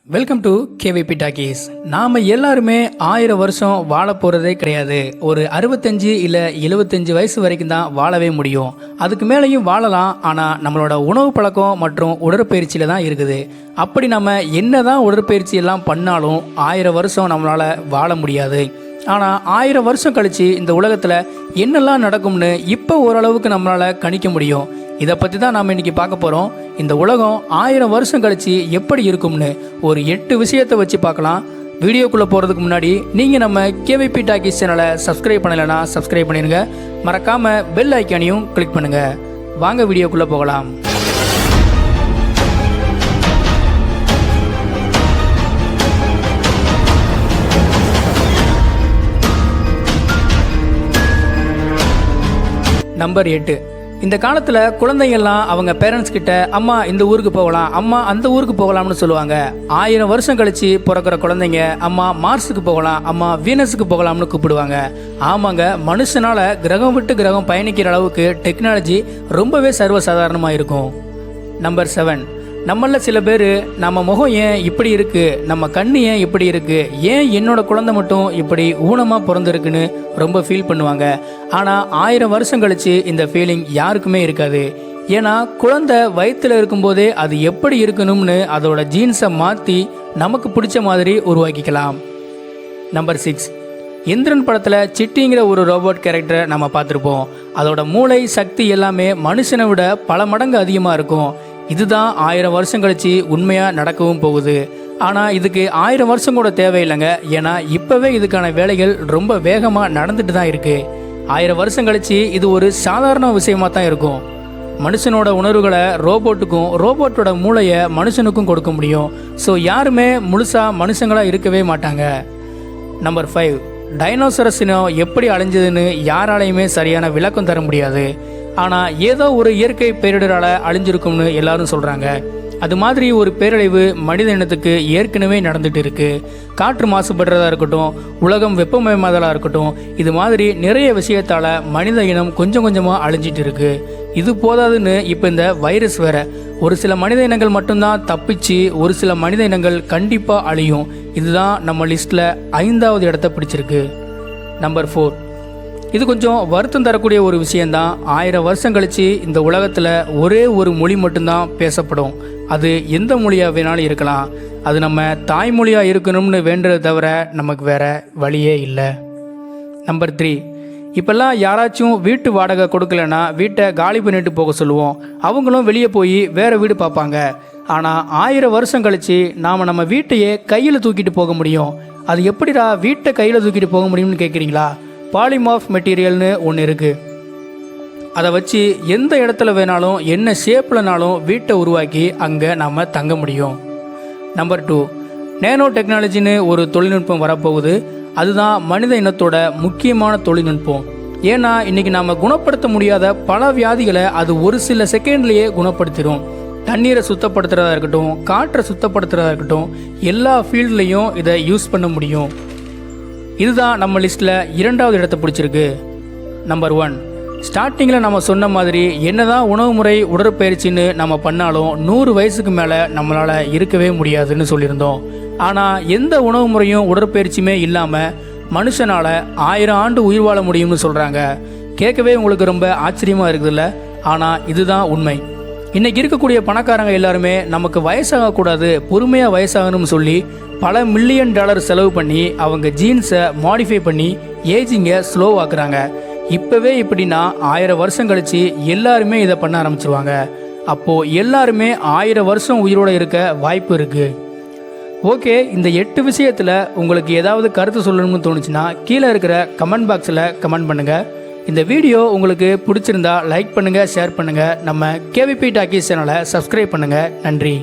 Welcome to KVP talkies. நாம் எல்லாருமே 1000 வருஷம் வாழ போகிறதே கிடையாது. ஒரு 65 இல்லை 75 வயசு வரைக்கும் தான் வாழவே முடியும். அதுக்கு மேலேயும் வாழலாம். ஆனால் நம்மளோட உணவு பழக்கம் மற்றும் உடற்பயிற்சியில் தான் இருக்குது. அப்படி நம்ம என்ன தான் உடற்பயிற்சி எல்லாம் பண்ணாலும் 1000 வருஷம் நம்மளால் வாழ முடியாது. ஆனால் 1000 வருஷம் கழித்து இந்த உலகத்தில் என்னெல்லாம் நடக்கும்னு இப்போ ஓரளவுக்கு நம்மளால் கணிக்க முடியும். இதை பற்றி தான் நாம் இன்றைக்கி பார்க்க போகிறோம். இந்த உலகம் 1000 வருஷம் கழித்து எப்படி இருக்கும்னு ஒரு 8 விஷயத்தை வச்சு பார்க்கலாம். வீடியோக்குள்ளே போகிறதுக்கு முன்னாடி நீங்கள் நம்ம கேவிபி டாக்கீஸ் சேனலை சப்ஸ்கிரைப் பண்ணலைன்னா சப்ஸ்கிரைப் பண்ணிடுங்க. மறக்காமல் பெல் ஐக்கானையும் கிளிக் பண்ணுங்கள். வாங்க வீடியோக்குள்ளே போகலாம். நம்பர் 8. இந்த காலத்தில் குழந்தைங்கள்லாம் அவங்க பேரண்ட்ஸ் கிட்ட அம்மா இந்த ஊருக்கு போகலாம், அம்மா அந்த ஊருக்கு போகலாம்னு சொல்லுவாங்க. 1000 வருஷம் கழிச்சு பிறக்கிற குழந்தைங்க அம்மா மார்ஸுக்கு போகலாம், அம்மா வீனஸுக்கு போகலாம்னு கூப்பிடுவாங்க. ஆமாங்க, மனுஷனால கிரகம் விட்டு கிரகம் பயணிக்கிற அளவுக்கு டெக்னாலஜி ரொம்பவே சர்வசாதாரணமாக இருக்கும். நம்பர் 7. நம்மள சில பேர் நம்ம முகம் ஏன் இப்படி இருக்குது, நம்ம கண்ணு ஏன் இப்படி இருக்குது, ஏன் என்னோட குழந்தை மட்டும் இப்படி ஊனமாக பிறந்திருக்குன்னு ரொம்ப ஃபீல் பண்ணுவாங்க. ஆனால் 1000 வருஷம் கழித்து இந்த ஃபீலிங் யாருக்குமே இருக்காது. ஏன்னா குழந்தை வயிற்றில் இருக்கும்போதே அது எப்படி இருக்கணும்னு அதோட ஜீன்ஸை மாற்றி நமக்கு பிடிச்ச மாதிரி உருவாக்கிக்கலாம். நம்பர் 6. இந்திரன் படத்தில் சிட்டிங்கிற ஒரு ரோபோட் கேரக்டரை நம்ம பார்த்துருப்போம். அதோட மூளை சக்தி எல்லாமே மனுஷனை விட பல மடங்கு அதிகமாக இருக்கும். இதுதான் 1000 வருஷம் கழிச்சு உண்மையாக நடக்கவும் போகுது. ஆனால் இதுக்கு 1000 வருஷம் கூட தேவையில்லைங்க. ஏன்னா இப்போவே இதுக்கான வேலைகள் ரொம்ப வேகமாக நடந்துட்டு தான் இருக்குது. 1000 வருஷம் கழிச்சு இது ஒரு சாதாரண விஷயமாக தான் இருக்கும். மனுஷனோட உணர்வுகளை ரோபோட்டுக்கும் ரோபோட்டோட மூளையை மனுஷனுக்கும் கொடுக்க முடியும். ஸோ யாருமே முழுசாக மனுஷங்களாக இருக்கவே மாட்டாங்க. நம்பர் 5. டைனோசரஸ் இனம் எப்படி அழிஞ்சதுன்னு யாராலையுமே சரியான விளக்கம் தர முடியாது. ஆனால் ஏதோ ஒரு இயற்கை பேரிடரால் அழிஞ்சிருக்கும்னு எல்லாரும் சொல்கிறாங்க. அது மாதிரி ஒரு பேரழிவு மனித இனத்துக்கு ஏற்கனவே நடந்துட்டு இருக்கு. காற்று மாசுபடுறதா இருக்கட்டும், உலகம் வெப்பமயமாதலாக இருக்கட்டும், இது மாதிரி நிறைய விஷயத்தால் மனித இனம் கொஞ்சம் கொஞ்சமாக அழிஞ்சிட்டு இருக்கு. இது போதாதுன்னு இப்போ இந்த வைரஸ் வேற. ஒரு சில மனித இனங்கள் மட்டும்தான் தப்பிச்சு, ஒரு சில மனித இனங்கள் கண்டிப்பாக அழியும். இதுதான் நம்ம லிஸ்ட்டில் 5வது இடத்த பிடிச்சிருக்கு. நம்பர் 4. இது கொஞ்சம் வருத்தம் தரக்கூடிய ஒரு விஷயந்தான். 1000 வருஷம் கழித்து இந்த உலகத்தில் ஒரே ஒரு மொழி மட்டும்தான் பேசப்படும். அது எந்த மொழியாக வேணாலும் இருக்கலாம். அது நம்ம தாய்மொழியாக இருக்கணும்னு வேண்டுறதை தவிர நமக்கு வேறு வழியே இல்லை. நம்பர் 3. இப்போல்லாம் யாராச்சும் வீட்டு வாடகை கொடுக்கலன்னா வீட்டை காலி பண்ணிட்டு போக சொல்லுவோம். அவங்களும் வெளியே போய் வேறு வீடு பார்ப்பாங்க. ஆனால் 1000 வருஷம் கழித்து நாம் நம்ம வீட்டையே கையில் தூக்கிட்டு போக முடியும். அது எப்படிடா வீட்டை கையில் தூக்கிட்டு போக முடியும்னு கேட்குறீங்களா? பாலிமார்ஃப் மெட்டீரியல்னு ஒன்று இருக்குது. அதை வச்சு எந்த இடத்துல வேணாலும் என்ன ஷேப்லனாலும் வீட்டை உருவாக்கி அங்கே நாம் தங்க முடியும். நம்பர் 2. நேனோ டெக்னாலஜின்னு ஒரு தொழில்நுட்பம் வரப்போகுது. அதுதான் மனித இனத்தோட முக்கியமான தொழில்நுட்பம். ஏன்னா இன்றைக்கி நாம் குணப்படுத்த முடியாத பல வியாதிகளை அது ஒரு சில செகண்ட்லேயே குணப்படுத்திடும். தண்ணீரை சுத்தப்படுத்துகிறதா இருக்கட்டும், காற்றை சுத்தப்படுத்துகிறதா இருக்கட்டும், எல்லா ஃபீல்ட்லேயும் இதை யூஸ் பண்ண முடியும். இதுதான் நம்ம லிஸ்ட்டில் 2வது இடத்தை பிடிச்சிருக்கு. நம்பர் 1. ஸ்டார்டிங்கில் நம்ம சொன்ன மாதிரி என்னதான் உணவு முறை உடற்பயிற்சின்னு நம்ம பண்ணாலும் 100 வயசுக்கு மேலே நம்மளால் இருக்கவே முடியாதுன்னு சொல்லியிருந்தோம். ஆனால் எந்த உணவு முறையும் உடற்பயிற்சியுமே இல்லாமல் மனுஷனால் 1000 ஆண்டு உயிர் வாழ முடியும்னு சொல்கிறாங்க. கேட்கவே உங்களுக்கு ரொம்ப ஆச்சரியமாக இருக்குதுல்ல? ஆனால் இதுதான் உண்மை. இன்றைக்கி இருக்கக்கூடிய பணக்காரங்க எல்லாருமே நமக்கு வயசாகக்கூடாது, பொறுமையாக வயசாகணும்னு சொல்லி பல $1 மில்லியன் செலவு பண்ணி அவங்க ஜீன்ஸை மாடிஃபை பண்ணி ஏஜிங்கை ஸ்லோவாக்குறாங்க. இப்போவே இப்படின்னா 1000 வருஷம் கழித்து எல்லாருமே இதை பண்ண ஆரம்பிச்சிருவாங்க. அப்போது எல்லாருமே 1000 வருஷம் உயிரோடு இருக்க வாய்ப்பு இருக்குது. ஓகே, இந்த 8 விஷயத்தில் உங்களுக்கு ஏதாவது கருத்து சொல்லணும்னு தோணுச்சுன்னா கீழே இருக்கிற கமெண்ட் பாக்ஸில் கமெண்ட் பண்ணுங்கள். இந்த வீடியோ உங்களுக்கு பிடிச்சிருந்தா லைக் பண்ணுங்கள், ஷேர் பண்ணுங்கள். நம்ம கேவிபி டாக்கீஸ் சேனலை சப்ஸ்கிரைப் பண்ணுங்கள். நன்றி.